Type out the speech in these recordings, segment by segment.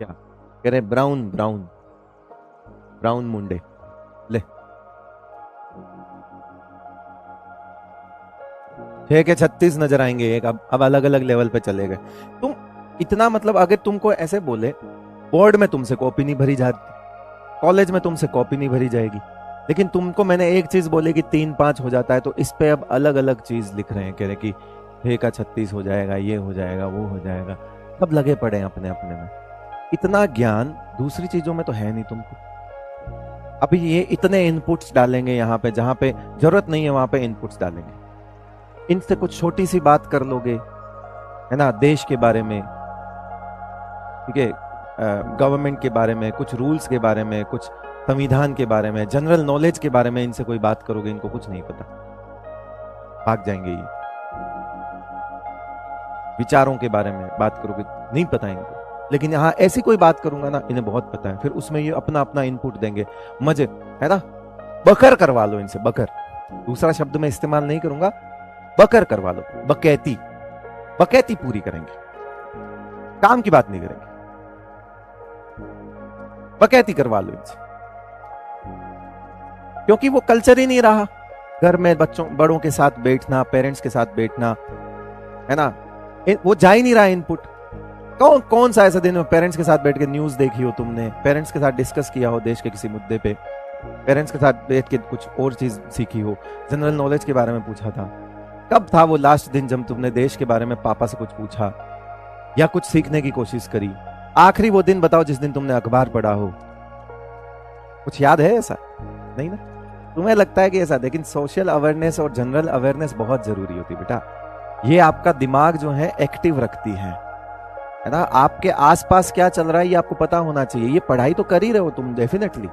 क्या कह रहे? ब्राउन ब्राउन ब्राउन मुंडे। ले 6 के 36 नजर आएंगे एक। अब अलग अलग लेवल पे चले गए तुम। इतना मतलब अगर तुमको ऐसे बोले बोर्ड में तुमसे कॉपी नहीं भरी जाती, कॉलेज में तुमसे कॉपी नहीं भरी जाएगी, लेकिन तुमको मैंने एक चीज बोली कि 3-5 हो जाता है, तो इस पे अब अलग अलग चीज लिख रहे हैं, कह रहे कि 6 का 36 हो जाएगा, ये हो जाएगा, वो हो जाएगा। सब लगे पड़े हैं अपने अपने में। इतना ज्ञान दूसरी चीजों में तो है नहीं तुमको। अभी ये इतने इनपुट्स डालेंगे यहाँ पे, जहां पे जरूरत नहीं है वहां पे इनपुट्स डालेंगे। इनसे कुछ छोटी सी बात कर लोगे, है ना, देश के बारे में, ठीक है, गवर्नमेंट के बारे में, कुछ रूल्स के बारे में, कुछ संविधान के बारे में, जनरल नॉलेज के बारे में इनसे कोई बात करोगे, इनको कुछ नहीं पता, भाग जाएंगे। ये विचारों के बारे में बात करोगे, नहीं पता इनको। लेकिन यहाँ ऐसी कोई बात करूंगा ना, इन्हें बहुत पता है, फिर उसमें ये अपना अपना इनपुट देंगे, मजे, है ना। बकर करवा लो इनसे, बकर, दूसरा शब्द मैं इस्तेमाल नहीं करूंगा, बकर करवा लो, बकैती, बकैती पूरी करेंगे, काम की बात नहीं करेंगे, बकैती करवा लो इनसे। क्योंकि वो कल्चर ही नहीं रहा घर में बच्चों बड़ों के साथ बैठना, पेरेंट्स के साथ बैठना, है ना, वो जा ही नहीं रहा इनपुट। कौन कौन सा ऐसा दिन में पेरेंट्स के साथ बैठ के न्यूज देखी हो तुमने, पेरेंट्स के साथ डिस्कस किया हो देश के किसी मुद्दे पे, पेरेंट्स के साथ बैठ के कुछ और चीज सीखी हो, जनरल नॉलेज के बारे में पूछा था? कब था वो लास्ट दिन जब तुमने देश के बारे में पापा से कुछ पूछा या कुछ सीखने की कोशिश करी? आखिरी वो दिन बताओ जिस दिन तुमने अखबार पढ़ा हो। कुछ याद है ऐसा? नहीं ना। तुम्हें लगता है कि ऐसा, लेकिन सोशल अवेयरनेस और जनरल अवेयरनेस बहुत जरूरी होती है बेटा। ये आपका दिमाग जो है एक्टिव रखती है ना। आपके आसपास क्या चल रहा है ये आपको पता होना चाहिए। ये पढ़ाई तो कर ही रहे हो तुम डेफिनेटली,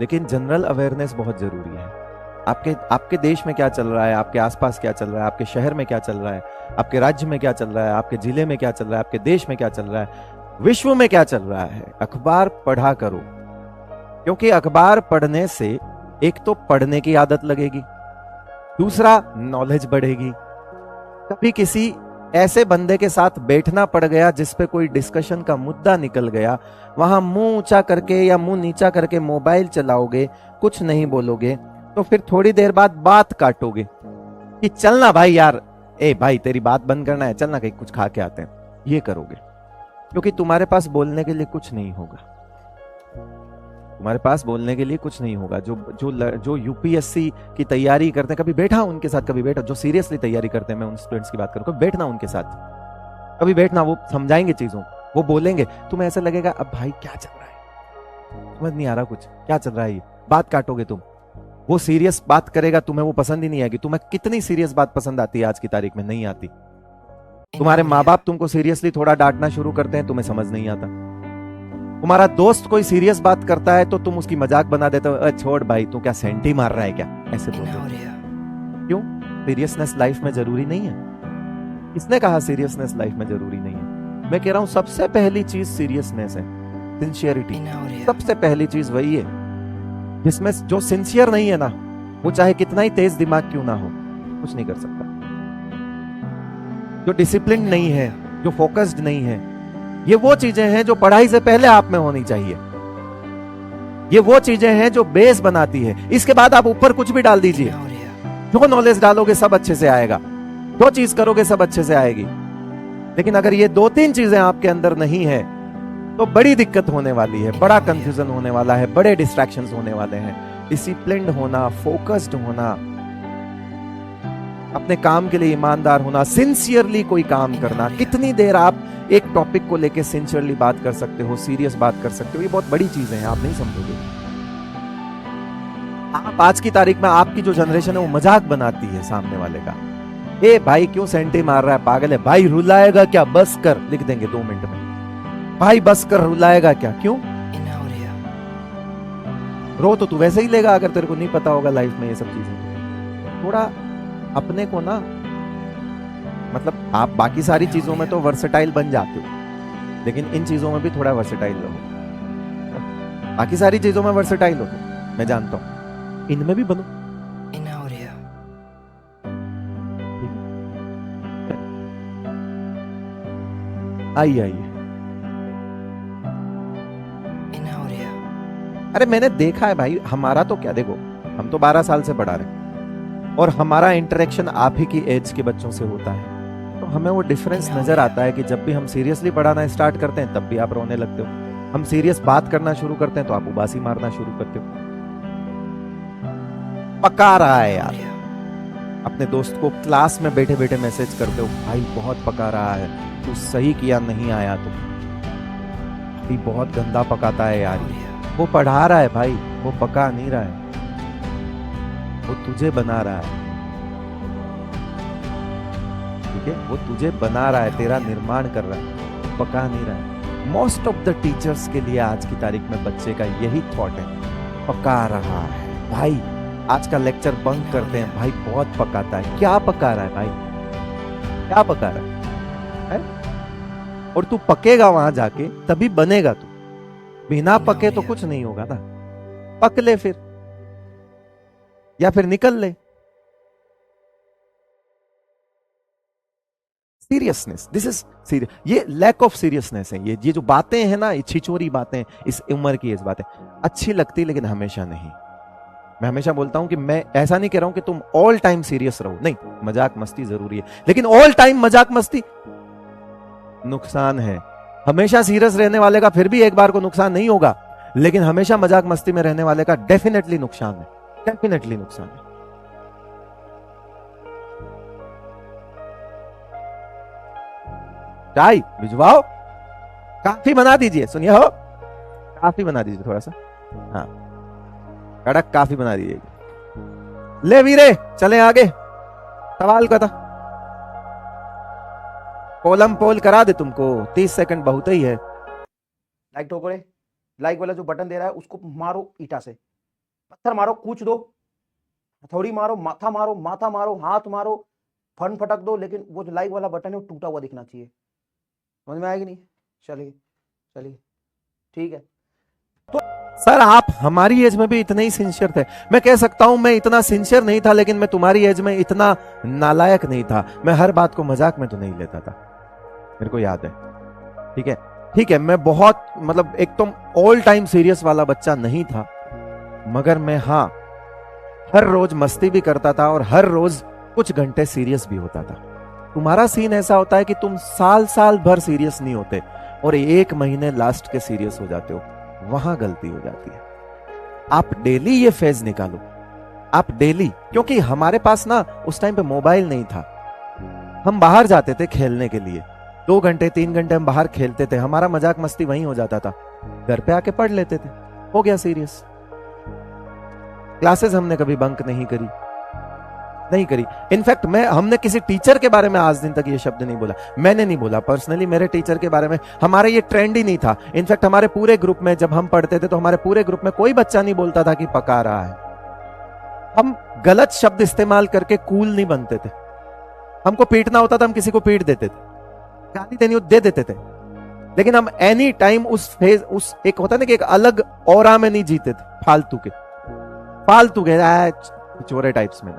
लेकिन जनरल अवेयरनेस बहुत जरूरी है। आपके देश में क्या चल रहा है, आपके आसपास क्या चल रहा है, आपके शहर में क्या चल रहा है, आपके राज्य में क्या चल रहा है, आपके जिले में क्या चल रहा है, आपके देश में क्या चल रहा है, विश्व में क्या चल रहा है। अखबार पढ़ा करो, क्योंकि अखबार पढ़ने से एक तो पढ़ने की आदत लगेगी, दूसरा नॉलेज बढ़ेगी। कभी किसी ऐसे बंदे के साथ बैठना पड़ गया जिस पे कोई डिस्कशन का मुद्दा निकल गया, वहां मुंह ऊंचा करके या मुंह नीचा करके मोबाइल चलाओगे, कुछ नहीं बोलोगे, तो फिर थोड़ी देर बाद बात काटोगे कि चलना भाई यार, ए भाई तेरी बात बंद करना है, चलना कहीं कुछ खा के आते हैं, ये करोगे। क्योंकि तुम्हारे पास बोलने के लिए कुछ नहीं होगा, तुम्हारे पास बोलने के लिए कुछ नहीं होगा। जो यूपीएससी की तैयारी करते हैं, कभी बैठा उनके साथ, कभी बैठा, जो सीरियसली तैयारी करते हैं, मैं उन स्टूडेंट्स की बात करूं, कभी बैठना उनके साथ, कभी बैठना, वो समझाएंगे चीजों, वो बोलेंगे, तुम्हें ऐसा लगेगा अब भाई क्या चल रहा है, समझ नहीं आ रहा कुछ, क्या चल रहा है, ये बात काटोगे तुम। वो सीरियस बात करेगा, तुम्हें वो पसंद ही नहीं आएगी। तुम्हें कितनी सीरियस बात पसंद आती है आज की तारीख में? नहीं आती। तुम्हारे माँ बाप तुमको सीरियसली थोड़ा डांटना शुरू करते हैं, तुम्हें समझ नहीं आता। तुम्हारा दोस्त कोई सीरियस बात करता है तो तुम उसकी मजाक बना देते हो, छोड़ भाई तू क्या सेंटी मार रहा है क्या, ऐसे बोलते हो। क्यों? सीरियसनेस लाइफ में जरूरी नहीं है। किसने कहा सीरियसनेस लाइफ में जरूरी नहीं है? मैं कह रहा हूं सबसे पहली चीज सीरियसनेस है, सिंसियरिटी। सबसे पहली चीज वही है, जिसमें जो सिंसियर नहीं है ना, वो चाहे कितना ही तेज दिमाग क्यों ना हो, कुछ नहीं कर सकता। जो डिसिप्लिन नहीं है, जो फोकस्ड नहीं है, ये वो चीजें हैं जो पढ़ाई से पहले आप में होनी चाहिए। ये वो चीजें हैं जो बेस बनाती है। इसके बाद आप ऊपर कुछ भी डाल दीजिए, जो नॉलेज डालोगे सब अच्छे से आएगा, जो चीज करोगे सब अच्छे से आएगी। लेकिन अगर ये 2-3 चीजें आपके अंदर नहीं है तो बड़ी दिक्कत होने वाली है, बड़ा कंफ्यूजन होने वाला है, बड़े डिस्ट्रैक्शंस होने वाले हैं। डिसिप्लिन्ड होना, फोकस्ड होना, अपने काम के लिए ईमानदार होना, सिंसियरली कोई काम करना। कितनी देर आप एक टॉपिक को लेके सिंसियरली बात कर सकते हो, सीरियस बात कर सकते हो, ये बहुत बड़ी चीजें हैं, आप नहीं समझोगे। आप आज की तारीख में, आपकी जो जनरेशन है वो मजाक बनाती है सामने वाले का, ए भाई क्यों सेंटी मार रहा है, पागल है, भाई रुलाएगा क्या, बस कर, लिख देंगे 2 मिनट में, भाई बस कर, रुलाएगा क्या, क्यों? रो तो तू वैसे ही लेगा अगर तेरे को नहीं पता होगा लाइफ में ये सब चीजें। थोड़ा अपने को ना, मतलब आप बाकी सारी चीजों में तो वर्सेटाइल बन जाते हो, लेकिन इन चीजों में भी थोड़ा वर्सेटाइल रहो। बाकी सारी चीजों में वर्सेटाइल हो तो मैं जानता हूं, इनमें भी बनो। आइए आइए अरे मैंने देखा है भाई, हमारा तो क्या, देखो हम तो 12 साल से पढ़ा रहे और हमारा इंटरेक्शन आप ही की एज के बच्चों से होता है, तो हमें वो डिफरेंस नजर आता है कि जब भी हम सीरियसली पढ़ाना स्टार्ट करते हैं तब भी आप रोने लगते हो, हम सीरियस बात करना शुरू करते हैं तो आप उबासी मारना शुरू करते हो। पका रहा है यार, अपने दोस्त को क्लास में बैठे बैठे मैसेज करते हो, भाई बहुत पका रहा है, तू सही किया नहीं आया तो, भाई बहुत गंदा पकाता है यार। वो पढ़ा रहा है भाई, वो पका नहीं रहा है, वो तुझे बना रहा है, ठीक है, वो तुझे बना रहा है, तेरा निर्माण कर रहा है, पका नहीं रहा है। मोस्ट ऑफ द टीचर्स के लिए आज की तारीख में बच्चे का यही थॉट है, पका रहा है भाई। आज का लेक्चर बंक करते हैं, भाई बहुत पकाता है। क्या पका रहा है भाई, क्या पका रहा है? और तू पकेगा वहां जाके तभी बनेगा, तू बिना पके तो कुछ नहीं होगा ना। पक ले फिर, या फिर निकल ले। सीरियसनेस, दिस इज सीरियस, ये लैक ऑफ सीरियसनेस है। ये जो बातें हैं ना, ये छिछोरी बातें, इस उम्र की इस बातें अच्छी लगती, लेकिन हमेशा नहीं। मैं हमेशा बोलता हूं कि मैं ऐसा नहीं कह रहा हूं कि तुम ऑल टाइम सीरियस रहो, नहीं, मजाक मस्ती जरूरी है, लेकिन ऑल टाइम मजाक मस्ती नुकसान है। हमेशा सीरियस रहने वाले का फिर भी एक बार को नुकसान नहीं होगा, लेकिन हमेशा मजाक मस्ती में रहने वाले का डेफिनेटली नुकसान है, डेफिनेटली नुकसान है। चाय भिजवाओ, काफी बना दीजिए, सुनिए हो, काफी बना दीजिए थोड़ा सा, हाँ कड़क काफी बना दीजिए। ले वीरे चले आगे, सवाल का था, पोलम पोल करा दे तुमको, 30 सेकंड बहुत ही है। लाइक ठोकरे, लाइक वाला जो बटन दे रहा है उसको मारो ईटा से, पत्थर मारो, कूच दो, हथौड़ी मारो, माथा मारो, माथा मारो, हाथ मारो, फन फटक दो, लेकिन वो जो लाइक वाला बटन है वो टूटा हुआ दिखना चाहिए। समझ में आएगी नहीं? चलिए चलिए ठीक है। तो सर आप हमारी एज में भी इतने ही सिंसियर थे। मैं कह सकता हूं मैं इतना सिंसियर नहीं था, लेकिन मैं तुम्हारी एज में इतना नालायक नहीं था। मैं हर बात को मजाक में तो नहीं लेता था, मेरे को याद है, ठीक है ठीक है। मैं बहुत मतलब एक तो ऑल टाइम सीरियस वाला बच्चा नहीं था, मगर मैं हाँ हर रोज मस्ती भी करता था और हर रोज कुछ घंटे सीरियस भी होता था। तुम्हारा सीन ऐसा होता है कि तुम साल साल भर सीरियस नहीं होते और 1 महीने लास्ट के सीरियस हो जाते हो, वहां गलती हो जाती है। आप डेली ये फेज निकालो, आप डेली, क्योंकि हमारे पास ना उस टाइम पे मोबाइल नहीं था, हम बाहर जाते थे खेलने के लिए, 2 घंटे 3 घंटे हम बाहर खेलते थे, हमारा मजाक मस्ती वहीं हो जाता था, घर पे आके पढ़ लेते थे, हो गया सीरियस। क्लासेस हमने कभी बंक नहीं करी, नहीं करी। इनफैक्ट हमने किसी टीचर के बारे में आज दिन तक ये शब्द नहीं बोला, मैंने नहीं बोला पर्सनली, मेरे टीचर के बारे में हमारे ये ट्रेंड ही नहीं था। इनफैक्ट हमारे पूरे ग्रुप में जब हम पढ़ते थे तो हमारे पूरे ग्रुप में कोई बच्चा नहीं बोलता था कि पका रहा है। हम गलत शब्द इस्तेमाल करके कूल नहीं बनते थे। हमको पीटना होता था, हम किसी को पीट देते थे, गाली देनी दे देते थे, लेकिन हम एनी टाइम उस फेज, उस एक होता ना कि एक अलग ऑरा में नहीं जीते थे, फालतू के चोरे टाइप्स में।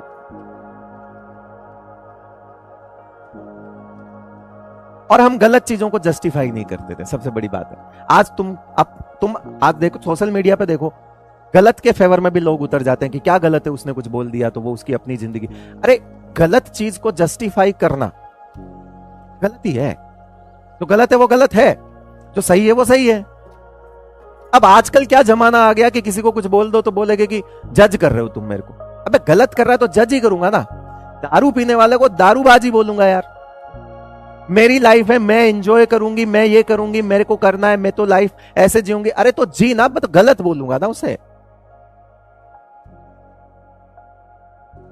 और हम गलत चीजों को जस्टिफाई नहीं करते थे, सबसे बड़ी बात है। आज तुम आज देखो, सोशल मीडिया पे देखो, गलत के फेवर में भी लोग उतर जाते हैं कि क्या गलत है, उसने कुछ बोल दिया तो वो उसकी अपनी जिंदगी। अरे गलत चीज को जस्टिफाई करना गलती है, जो गलत है वो गलत है, जो सही है वो सही है। अब आजकल क्या जमाना आ गया कि किसी को कुछ बोल दो तो बोलेगे कि जज कर रहे हो तुम मेरे को। अबे गलत कर रहा है तो जज ही करूंगा ना, दारू पीने वाले को दारूबाजी बोलूंगा यार। मेरी लाइफ है, मैं एंजॉय करूंगी, मैं ये करूंगी, मेरे को करना है, मैं तो लाइफ ऐसे जीऊंगी। अरे तो जी ना, मैं तो गलत बोलूंगा ना उसे।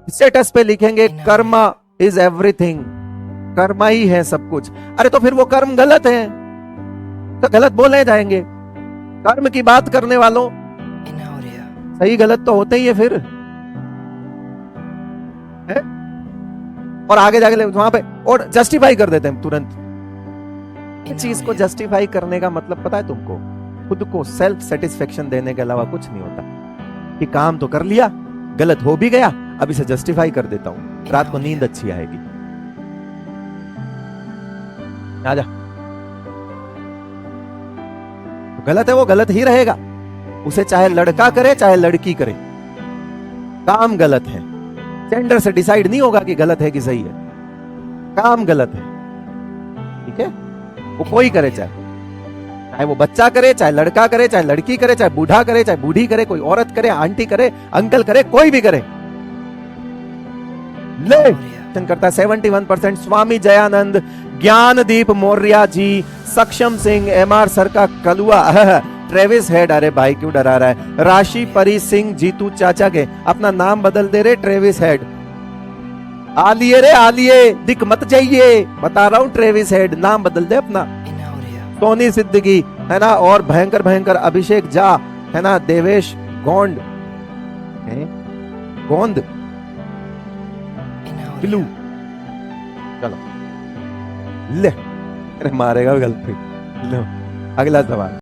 स्टेटस पे लिखेंगे कर्मा इज एवरीथिंग, कर्मा ही है सब कुछ। अरे तो फिर वो कर्म गलत है तो गलत बोले जाएंगे। कर्म की बात करने वालों सही गलत तो होते ही है फिर है? और आगे जाके वहां पे और जस्टिफाई कर देते हैं तुरंत। इस चीज को जस्टिफाई करने का मतलब पता है तुमको? खुद को सेल्फ सेटिस्फेक्शन देने के अलावा कुछ नहीं होता कि काम तो कर लिया, गलत हो भी गया, अब इसे जस्टिफाई कर देता हूं, रात को नींद अच्छी आएगी। आजा गलत है वो गलत ही रहेगा, उसे चाहे लड़का करे चाहे लड़की करे, काम गलत है। जेंडर से डिसाइड नहीं होगा कि गलत है कि सही है, काम गलत है। ठीक है, वो कोई करे, चाहे वो बच्चा करे, चाहे लड़का करे, चाहे लड़की करे, चाहे बूढ़ा करे, चाहे बूढ़ी करे, कोई औरत करे, आंटी करे, अंकल करे, कोई भी करे। ले करता 71%। स्वामी जयानंद, ज्ञानदीप मौर्य जी, सक्षम सिंह, एमआर सर का कलुआ, ट्रेविस हेड, अरे भाई क्यों डरा रहा है, राशि परी सिंह, जीतू चाचा के अपना नाम बदल दे रे, ट्रेविस हेड। आलिए रे आलिए, दिख मत जाइए, बता रहा हूं, ट्रेविस हेड नाम बदल दे अपना। सोनी सिद्दीकी है ना, और भयंकर भयंकर अभिषेक झा है ना, देवेश गोंड गोंद बिलू। चलो ले, अरे मारेगा गर्लफ्रेंड। लो अगला सवाल।